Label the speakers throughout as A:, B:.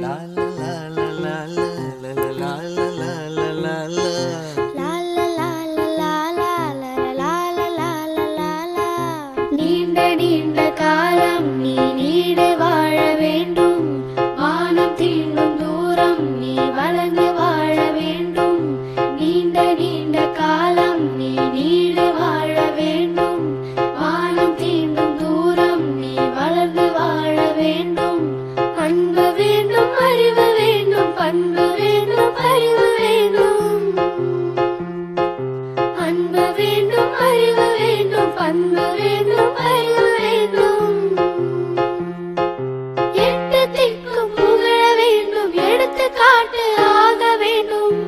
A: La la la la la la la la la la la la.
B: நீண்ட நீண்ட காலம் நீ நீடு வாழ வேண்டும். வானம் தீண்டும் தூரம் நீ வளர்ந்து வாழ வேண்டும். நீண்ட நீண்ட காலம் நீ நீடு வாழ வேண்டும். வானம் தீண்டும் தூரம் நீ வளர்ந்து வாழ வேண்டும். அன்பு வேண்டும், அறிவு வேண்டும், பண்பு வேண்டும், அறிவு வேண்டும். அன்பு வேண்டும், அறிவு வேண்டும், பண்பு வேண்டும், அறிவு வேண்டும். எட்டு திக்கும் புகழ வேண்டும், எடுத்துக்காட்டு ஆக வேண்டும்.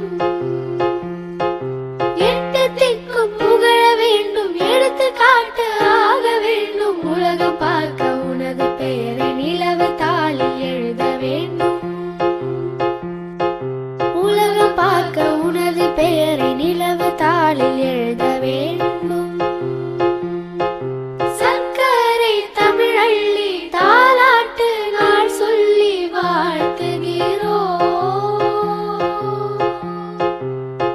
B: எட்டு திக்கும் புகழ வேண்டும், எடுத்துக்காட்டு ஆக வேண்டும். உலகம் பார்க்க உனது பெயரை நிலவு தாளில் எழுத வேண்டும். உலகம் பார்க்க உனது பெயரை நிலவு தாளில் எழுத வேண்டும். சர்க்கரை தமிழள்ளி தாலாட்டு நாள் சொல்லி வாழ்த்துகிறோம்.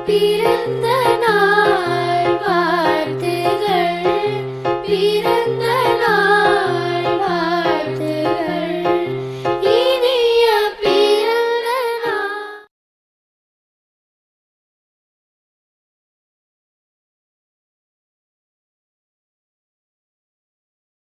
B: பிறந்த